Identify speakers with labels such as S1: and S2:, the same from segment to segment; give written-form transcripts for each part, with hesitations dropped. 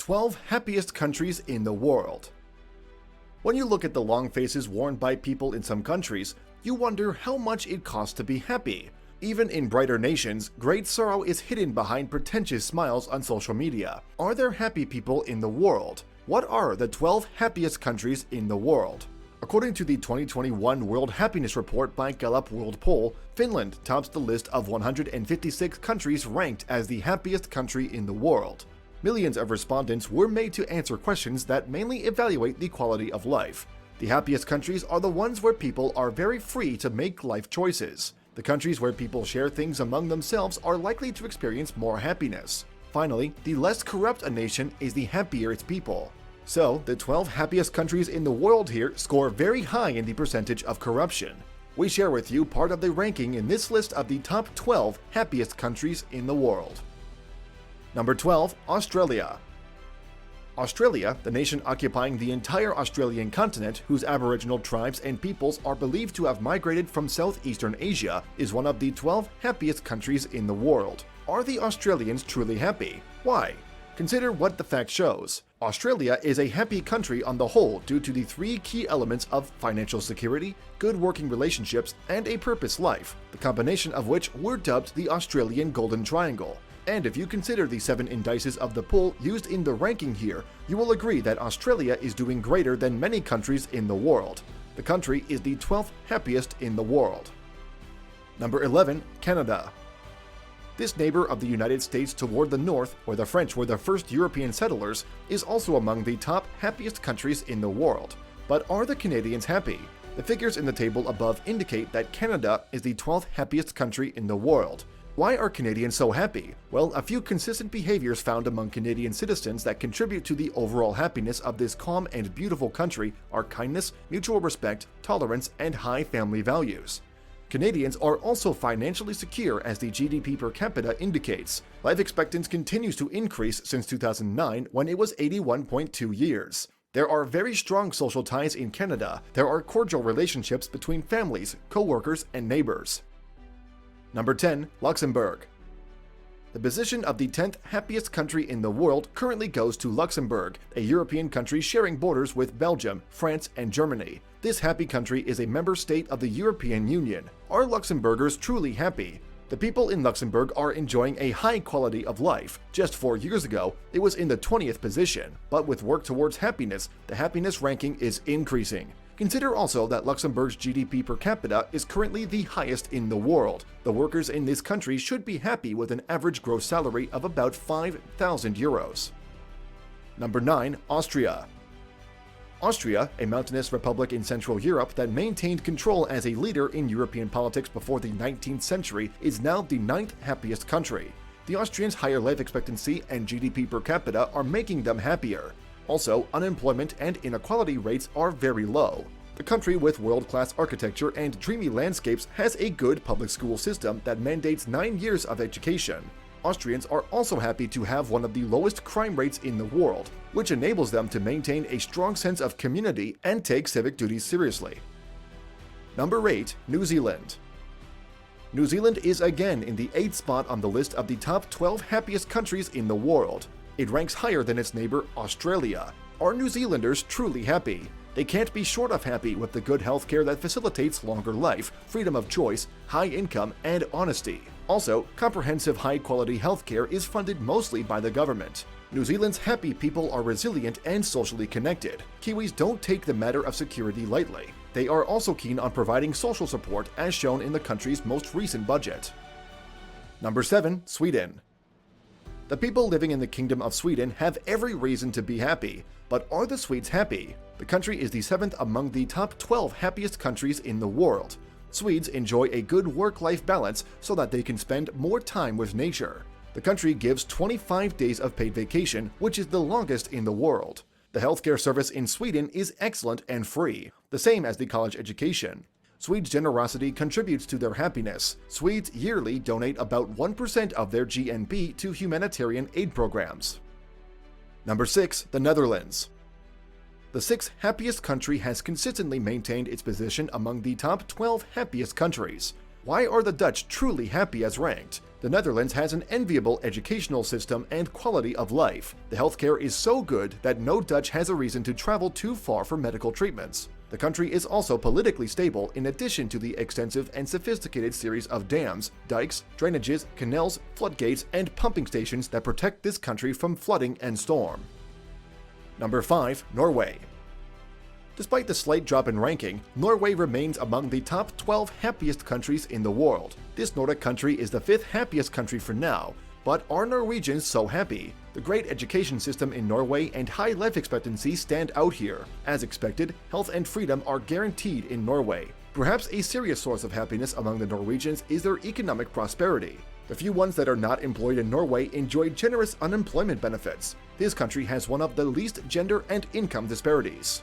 S1: 12 happiest countries in the world. When you look at the long faces worn by people in some countries, you wonder how much it costs to be happy. Even in brighter nations, great sorrow is hidden behind pretentious smiles on social media. Are there happy people in the world? What are the 12 happiest countries in the world? According to the 2021 World Happiness Report by Gallup World Poll, Finland tops the list of 156 countries ranked as the happiest country in the world. Millions of respondents were made to answer questions that mainly evaluate the quality of life. The happiest countries are the ones where people are very free to make life choices. The countries where people share things among themselves are likely to experience more happiness. Finally, the less corrupt a nation is, the happier its people. So, the 12 happiest countries in the world here score very high in the percentage of corruption. We share with you part of the ranking in this list of the top 12 happiest countries in the world. Number 12. Australia. Australia, the nation occupying the entire Australian continent, whose Aboriginal tribes and peoples are believed to have migrated from Southeastern Asia, is one of the 12 happiest countries in the world. Are the Australians truly happy? Why? Consider what the fact shows. Australia is a happy country on the whole due to the three key elements of financial security, good working relationships, and a purpose life, the combination of which were dubbed the Australian Golden Triangle. And if you consider the 7 indices of the poll used in the ranking here, you will agree that Australia is doing greater than many countries in the world. The country is the 12th happiest in the world. Number 11. Canada. This neighbor of the United States toward the north, where the French were the first European settlers, is also among the top happiest countries in the world. But are the Canadians happy? The figures in the table above indicate that Canada is the 12th happiest country in the world. Why are Canadians so happy? Well, a few consistent behaviors found among Canadian citizens that contribute to the overall happiness of this calm and beautiful country are kindness, mutual respect, tolerance, and high family values. Canadians are also financially secure, as the GDP per capita indicates. Life expectancy continues to increase since 2009, when it was 81.2 years. There are very strong social ties in Canada. There are cordial relationships between families, co-workers, and neighbors. Number 10. Luxembourg. The position of the 10th happiest country in the world currently goes to Luxembourg, a European country sharing borders with Belgium, France, and Germany. This happy country is a member state of the European Union. Are Luxembourgers truly happy? The people in Luxembourg are enjoying a high quality of life. Just 4 years ago, it was in the 20th position, but with work towards happiness, the happiness ranking is increasing. Consider also that Luxembourg's GDP per capita is currently the highest in the world. The workers in this country should be happy with an average gross salary of about 5,000 euros. Number 9. Austria. Austria, a mountainous republic in Central Europe that maintained control as a leader in European politics before the 19th century, is now the 9th happiest country. The Austrians' higher life expectancy and GDP per capita are making them happier. Also, unemployment and inequality rates are very low. The country, with world-class architecture and dreamy landscapes, has a good public school system that mandates 9 years of education. Austrians are also happy to have one of the lowest crime rates in the world, which enables them to maintain a strong sense of community and take civic duties seriously. Number 8. New Zealand. New Zealand is again in the 8th spot on the list of the top 12 happiest countries in the world. It ranks higher than its neighbor, Australia. Are New Zealanders truly happy? They can't be short of happy with the good healthcare that facilitates longer life, freedom of choice, high income, and honesty. Also, comprehensive high-quality healthcare is funded mostly by the government. New Zealand's happy people are resilient and socially connected. Kiwis don't take the matter of security lightly. They are also keen on providing social support, as shown in the country's most recent budget. Number 7. Sweden. The people living in the Kingdom of Sweden have every reason to be happy, but are the Swedes happy? The country is the 7th among the top 12 happiest countries in the world. Swedes enjoy a good work-life balance so that they can spend more time with nature. The country gives 25 days of paid vacation, which is the longest in the world. The healthcare service in Sweden is excellent and free, the same as the college education. Swedes' generosity contributes to their happiness. Swedes yearly donate about 1% of their GNP to humanitarian aid programs. Number 6. The Netherlands. The 6th happiest country has consistently maintained its position among the top 12 happiest countries. Why are the Dutch truly happy as ranked? The Netherlands has an enviable educational system and quality of life. The healthcare is so good that no Dutch has a reason to travel too far for medical treatments. The country is also politically stable in addition to the extensive and sophisticated series of dams, dikes, drainages, canals, floodgates, and pumping stations that protect this country from flooding and storm. Number 5. Norway. Despite the slight drop in ranking, Norway remains among the top 12 happiest countries in the world. This Nordic country is the 5th happiest country for now, but are Norwegians so happy? The great education system in Norway and high life expectancy stand out here. As expected, health and freedom are guaranteed in Norway. Perhaps a serious source of happiness among the Norwegians is their economic prosperity. The few ones that are not employed in Norway enjoy generous unemployment benefits. This country has one of the least gender and income disparities.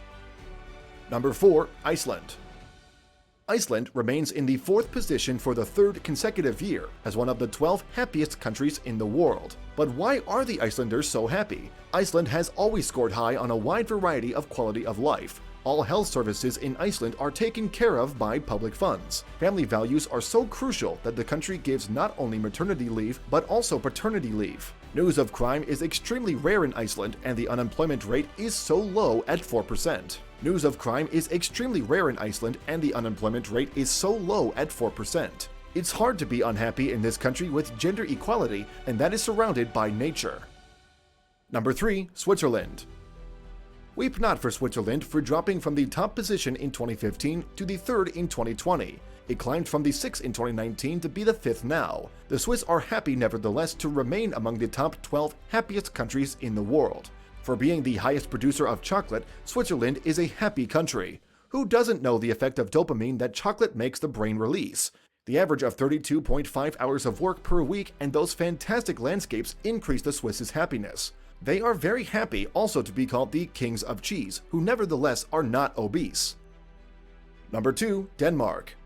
S1: Number 4. Iceland. Iceland remains in the 4th position for the 3rd consecutive year as one of the 12 happiest countries in the world. But why are the Icelanders so happy? Iceland has always scored high on a wide variety of quality of life. All health services in Iceland are taken care of by public funds. Family values are so crucial that the country gives not only maternity leave but also paternity leave. News of crime is extremely rare in Iceland and the unemployment rate is so low at 4%. News of crime is extremely rare in Iceland and the unemployment rate is so low at 4%. It's hard to be unhappy in this country with gender equality, and that is surrounded by nature. Number 3. Switzerland. Weep not for Switzerland for dropping from the top position in 2015 to the 3rd in 2020. It climbed from the 6th in 2019 to be the 5th now. The Swiss are happy nevertheless to remain among the top 12 happiest countries in the world. For being the highest producer of chocolate, Switzerland is a happy country. Who doesn't know the effect of dopamine that chocolate makes the brain release? The average of 32.5 hours of work per week and those fantastic landscapes increase the Swiss' happiness. They are very happy also to be called the kings of cheese, who nevertheless are not obese. Number 2. Denmark.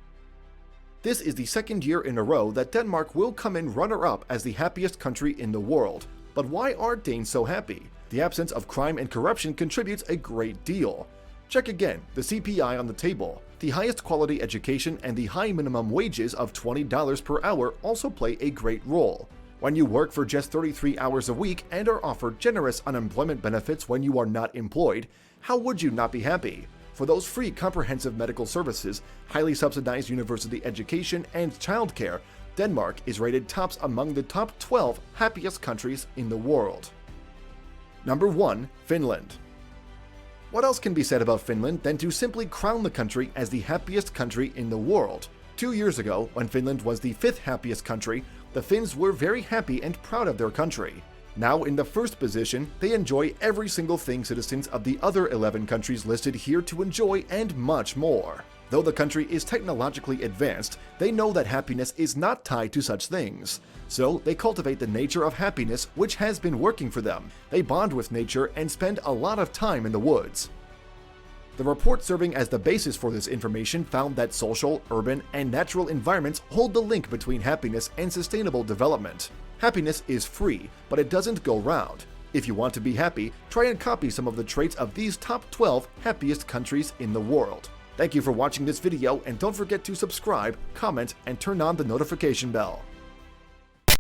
S1: This is the 2nd year in a row that Denmark will come in runner-up as the happiest country in the world. But why are Danes so happy? The absence of crime and corruption contributes a great deal. Check again the CPI on the table. The highest quality education and the high minimum wages of $20 per hour also play a great role. When you work for just 33 hours a week and are offered generous unemployment benefits when you are not employed, how would you not be happy? For those free comprehensive medical services, highly subsidized university education, and childcare, Denmark is rated tops among the top 12 happiest countries in the world. Number 1. Finland. What else can be said about Finland than to simply crown the country as the happiest country in the world? 2 years ago, when Finland was the 5th happiest country, the Finns were very happy and proud of their country. Now in the 1st position, they enjoy every single thing citizens of the other 11 countries listed here to enjoy and much more. Though the country is technologically advanced, they know that happiness is not tied to such things. So they cultivate the nature of happiness, which has been working for them. They bond with nature and spend a lot of time in the woods. The report serving as the basis for this information found that social, urban, and natural environments hold the link between happiness and sustainable development. Happiness is free, but it doesn't go round. If you want to be happy, try and copy some of the traits of these top 12 happiest countries in the world. Thank you for watching this video, and don't forget to subscribe, comment, and turn on the notification bell.